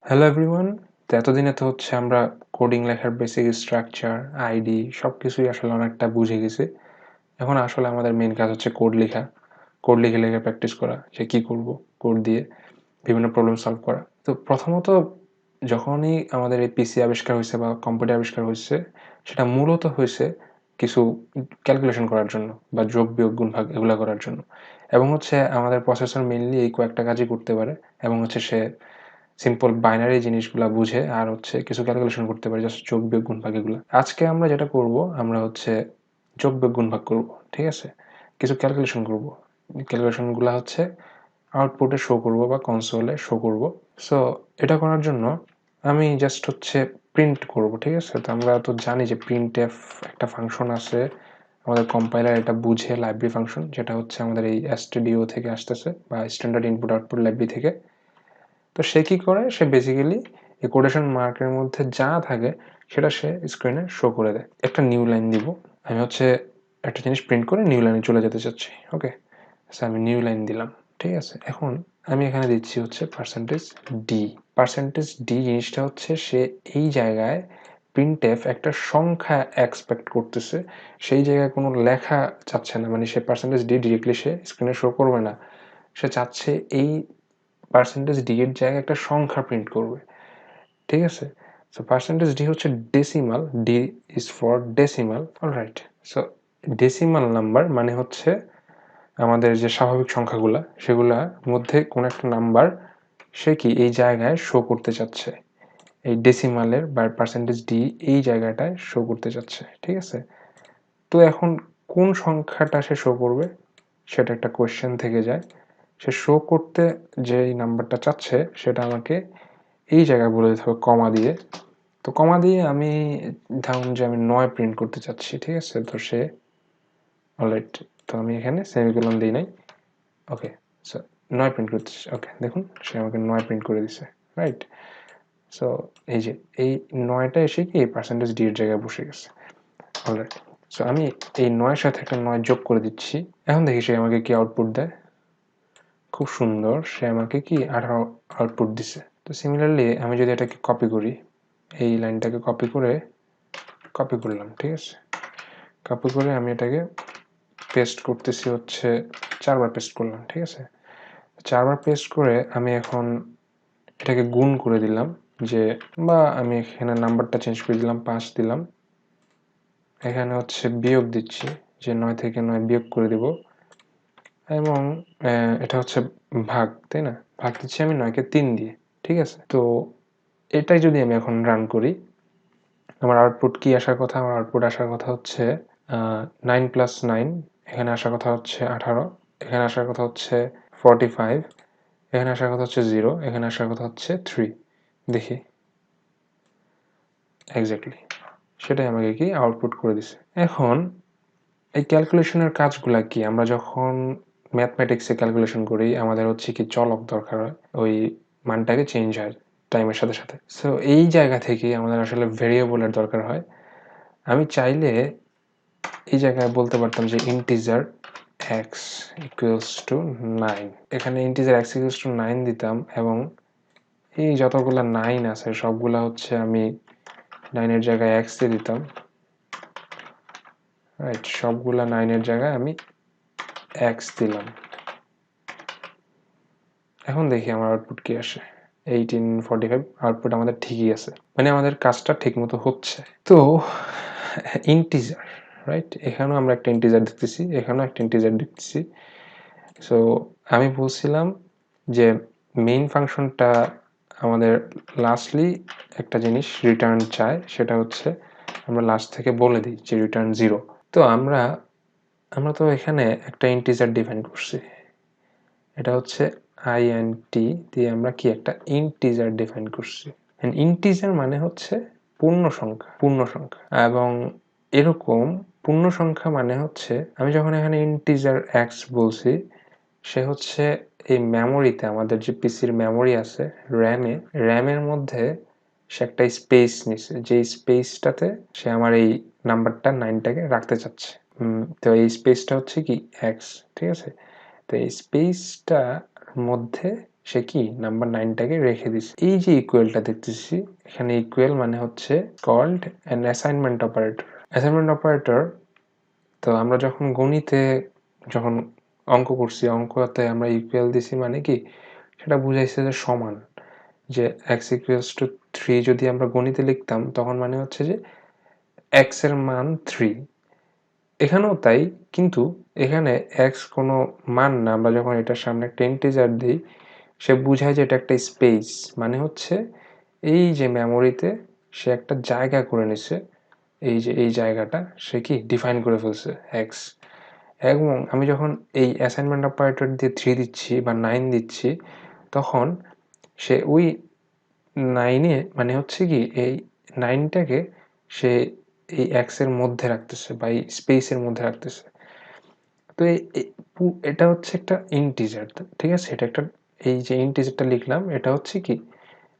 Hello everyone. তো এতদিনে তো হচ্ছে আমরা কোডিং লেখার বেসিক স্ট্রাকচার, আইডি সবকিছুই আসলে অনেকটা বুঝে গেছি। এখন আসলে আমাদের মেইন কাজ হচ্ছে কোড লেখা। কোড লিখে লিখে প্র্যাকটিস করা যে কী করব, কোড দিয়ে বিভিন্ন প্রবলেম সলভ করা। তো প্রথমত যখনই আমাদের এই পিসি আবিষ্কার হয়েছে বা কম্পিউটার আবিষ্কার হয়েছে, সেটা মূলত হয়েছে কিছু ক্যালকুলেশন করার জন্য বা যোগ, বিয়োগ, গুণ, ভাগ এগুলা করার জন্য। এবং হচ্ছে আমাদের প্রসেসর মেইনলি এই কয়েকটা কাজই করতে পারে এবং হচ্ছে সে সিম্পল বাইনারি জিনিসগুলা বুঝে আর হচ্ছে কিছু ক্যালকুলেশন করতে পারে, জাস্ট যোগ, বিয়োগ, গুণ, ভাগ এগুলা। আজকে আমরা যেটা করব, আমরা হচ্ছে যোগ, বিয়োগ, গুণ, ভাগ করব। ঠিক আছে? কিছু ক্যালকুলেশন করব। ক্যালকুলেশনগুলা হচ্ছে আউটপুটে শো করব বা কনসোলে শো করব। সো এটা করার জন্য আমি জাস্ট হচ্ছে প্রিন্ট করব। ঠিক আছে? তো আমরা তো জানি যে printf একটা ফাংশন আছে। আমাদের কম্পাইলার এটা বুঝে, লাইব্রেরি ফাংশন, যেটা হচ্ছে আমাদের এই stdio থেকে আসতেছে বা স্ট্যান্ডার্ড ইনপুট আউটপুট লাইব্রেরি থেকে। তো সে কি করে, সে বেসিক্যালি এই কোটেশন মার্কের মধ্যে যা থাকে সেটা সে স্ক্রিনে শো করে দেয়। একটা নিউ লাইন দিব। আমি হচ্ছে একটা জিনিস প্রিন্ট করে নিউ লাইনে চলে যেতে চাচ্ছি। ওকে, সো আমি নিউ লাইন দিলাম। ঠিক আছে, এখন আমি এখানে দিচ্ছি হচ্ছে পার্সেন্টেজ ডি। পার্সেন্টেজ ডি জিনিসটা হচ্ছে সে এই জায়গায় প্রিন্টএফ একটা সংখ্যা এক্সপেক্ট করতেছে, সেই জায়গায় কোনো লেখা চাচ্ছে না। মানে সে পার্সেন্টেজ ডি ডিরেক্টলি সে স্ক্রিনে শো করবে না, সে চাচ্ছে এই পার্সেন্টেজ ডি এর জায়গায় একটা সংখ্যা প্রিন্ট করবে। ঠিক আছে? সো পার্সেন্টেজ ডি হচ্ছে decimal, D is for decimal. Alright, so decimal number মানে হচ্ছে আমাদের যে স্বাভাবিক সংখ্যাগুলা, সেগুলার মধ্যে কোন একটা নাম্বার সে কি এই জায়গায় শো করতে চাচ্ছে, এই ডেসিমালের বা পার্সেন্টেজ ডি এই জায়গাটায় শো করতে চাচ্ছে। ঠিক আছে? তো এখন কোন সংখ্যাটা সে শো করবে সেটা একটা কোয়েশ্চেন থেকে যায়। সে শো করতে যে নাম্বারটা চাচ্ছে সেটা আমাকে এই জায়গায় বলে দিতে হবে কমা দিয়ে। তো কমা দিয়ে আমি ধরুন যে আমি 9 প্রিন্ট করতে চাচ্ছি। ঠিক আছে? তো সে অলরাইট, তো আমি এখানে সেমিকোলন দিই নাই। ওকে, সো 9 প্রিন্ট করতেছি। ওকে, দেখুন সে আমাকে 9 প্রিন্ট করে দিছে। রাইট? সো এই যে এই 9টা এসে কি পার্সেন্টেজ ডি এর জায়গায় বসে গেছে। অলরাইট, সো আমি এই 9 সাথে একটা 9 যোগ করে দিচ্ছি। এখন দেখি সে আমাকে কি আউটপুট দেয়। খুব সুন্দর, সে আমাকে কি 18 আউটপুট দিছে। তো সিমিলারলি আমি যদি এটাকে কপি করি, এই লাইনটাকে কপি করলাম। ঠিক আছে? কপি করে আমি এটাকে পেস্ট করতেছি হচ্ছে 4 বার পেস্ট করলাম। ঠিক আছে? 4 বার পেস্ট করে আমি এখন এটাকে গুণ করে দিলাম, যে বা আমি এখানে নাম্বারটা চেঞ্জ করে দিলাম, 5 দিলাম। এখানে হচ্ছে বিয়োগ দিচ্ছি, যে 9 থেকে 9 বিয়োগ করে দিব। এবং এটা হচ্ছে ভাগ, তাই না? ভাগ দিচ্ছি আমি 9 কে 3 দিয়ে। ঠিক আছে? তো এটাই যদি আমি এখন রান করি, আমার আউটপুট কি আসার কথা? আমার আউটপুট আসার কথা হচ্ছে 9 প্লাস 9, এখানে আসার কথা হচ্ছে 18, এখানে আসার কথা হচ্ছে 45, এখানে আসার কথা হচ্ছে 0, এখানে আসার কথা হচ্ছে 3। দেখি এক্স্যাক্টলি সেটাই আমাকে কি আউটপুট করে দিছে। এখন এই ক্যালকুলেশনের কাজগুলা কি? আমরা যখন ম্যাথমেটিক্সে ক্যালকুলেশন করি, আমাদের হচ্ছে কি চলক দরকার হয়, ওই মানটাকে চেঞ্জ হয় টাইমের সাথে সাথে। সো এই জায়গা থেকে আমাদের আসলে ভেরিয়েবলের দরকার হয়। আমি চাইলে এই জায়গায় বলতে পারতাম যে ইন্টিজার x ইকুয়ালস টু 9, এখানে ইন্টিজার x ইকুয়ালস টু 9 দিতাম এবং এই যতগুলা 9 আছে সবগুলা হচ্ছে আমি 9 এর জায়গায় x দিয়ে দিতাম। রাইট, সবগুলা 9 এর জায়গায় আমি x দিলাম। এখন দেখি আমার আউটপুট কি আসে। 1845 আউটপুট আমাদের ঠিকই আছে, মানে আমাদের কাজটা ঠিক মতো হচ্ছে। তো ইন্টিজার, রাইট, এখানেও আমরা একটা ইন্টিজার দেখতেছি, এখানেও একটা ইন্টিজার দেখতেছি। সো আমি বলছিলাম যে মেইন ফাংশনটা আমাদের লাস্টলি একটা জিনিস রিটার্ন চায়, সেটা হচ্ছে আমরা লাস্ট থেকে বলে দিই যে রিটার্ন 0। তো আমরা তো এখানে একটা ইন্টিজার ডিফাইন করছি, এটা হচ্ছে int দিয়ে আমরা কি একটা ইন্টিজার ডিফাইন করছি। ইন্টিজার মানে হচ্ছে পূর্ণ সংখ্যা। এবং এরকম পূর্ণ সংখ্যা মানে হচ্ছে আমি যখন এখানে ইন্টিজার x বলছি, সে হচ্ছে এই মেমোরিতে, আমাদের যে পিসির মেমোরি আছে র্যামের মধ্যে সে একটা স্পেস নিছে, যে স্পেসটাতে সে আমার এই নাম্বারটা 9টাকে রাখতে চাচ্ছে। তো এই স্পেসটা হচ্ছে কি x। ঠিক আছে? তো এই স্পেসটার মধ্যে সে কি নাম্বার 9টাকে রেখে দিছে। এই যে ইকুয়ালটা দেখতেছি এখানে ইকুয়াল মানে হচ্ছে called an assignment operator. Assignment operator তো আমরা যখন গণিতে যখন অঙ্ক করছি অঙ্কতে আমরা ইকুয়াল দিছি মানে কি সেটা বুঝাইছে যে সমান, যে x equals to 3 যদি আমরা গণিতে লিখতাম তখন মানে হচ্ছে যে x এর মান 3, এখানেও তাই, কিন্তু এখানে x কোনো মান না, আমরা যখন এটার সামনে একটা ইন্টিজার দিই সে বুঝায় যে এটা একটা স্পেস, মানে হচ্ছে এই যে মেমোরিতে সে একটা জায়গা করে নিছে, এই যে এই জায়গাটা সে কি ডিফাইন করে ফেলছে x। এবং আমি যখন এই অ্যাসাইনমেন্ট অপারেটর দিয়ে 3 দিচ্ছি বা 9 দিচ্ছি তখন সে ওই 9 মানে হচ্ছে কি এই 9টাকে সে এই x এর মধ্যে রাখতেছে বা এই স্পেসের মধ্যে রাখতেছে। তো এটা হচ্ছে একটা ইন্টিজার, ঠিক আছে? এটা একটা, এই যে ইন্টিজারটা লিখলাম এটা হচ্ছে কি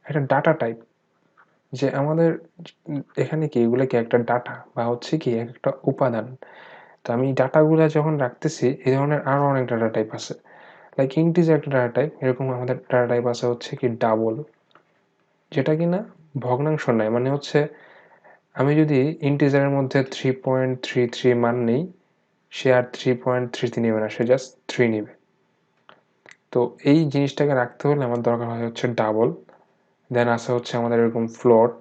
একটা ডাটা টাইপ, যে আমাদের এখানে কি এগুলো কি একটা ডাটা বা হচ্ছে কি একটা উপাদান। তো আমি ডাটাগুলো যখন রাখতেছি এই ধরনের আরো অনেক ডাটা টাইপ আছে, লাইক ইন্টিজার একটা ডাটা টাইপ, এরকম আমাদের ডাটা টাইপ আছে হচ্ছে কি ডাবল, যেটা কিনা ভগ্নাংশ নেয়, মানে হচ্ছে আমি যদি ইন্টিজারের মধ্যে 3.33 মান নেই সে আর 3.33 নেবে না, সে জাস্ট 3 নেবে। তো এই জিনিসটাকে রাখতে হলে আমার দরকার হয় হচ্ছে ডাবল, দেন আছে হচ্ছে আমাদের এরকম ফ্লোট।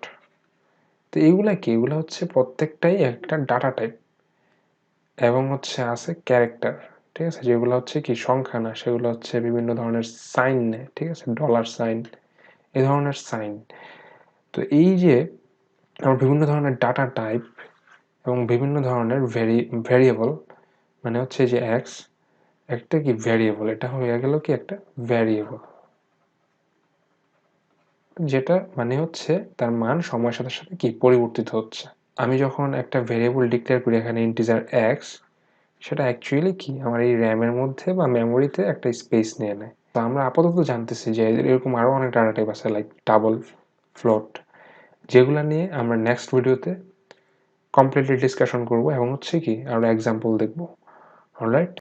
তো এইগুলা কি, এগুলো হচ্ছে প্রত্যেকটাই একটা ডাটা টাইপ, এবং হচ্ছে আছে ক্যারেক্টার, ঠিক আছে, যেগুলো হচ্ছে কি সংখ্যা না, সেগুলো হচ্ছে বিভিন্ন ধরনের সাইন নেয়, ঠিক আছে, ডলার সাইন, এই ধরনের সাইন। তো এই যে আমার বিভিন্ন ধরনের ডাটা টাইপ এবং বিভিন্ন ধরনের ভ্যারিয়েবল, মানে হচ্ছে যে এক্স একটা কি ভ্যারিয়েবল, এটা হয়ে গেল কি একটা ভ্যারিয়েবল, যেটা মানে হচ্ছে তার মান সময়ের সাথে সাথে কি পরিবর্তিত হচ্ছে। আমি যখন একটা ভ্যারিয়েবল ডিক্লেয়ার করি এখানে ইন্টিজার এক্স, সেটা অ্যাকচুয়ালি কি আমার এই র্যামের মধ্যে বা মেমোরিতে একটা স্পেস নিয়ে নেয়। তো আমরা আপাতত জানতেছি যে এরকম আরও অনেক ডাটা টাইপ আছে লাইক ডাবল, ফ্লোট, যেগুলো নিয়ে আমরা নেক্সট ভিডিওতে কমপ্লিটলি ডিসকাশন করব এবং হচ্ছে কি আরও এক্সাম্পল দেখব। অলরাইট।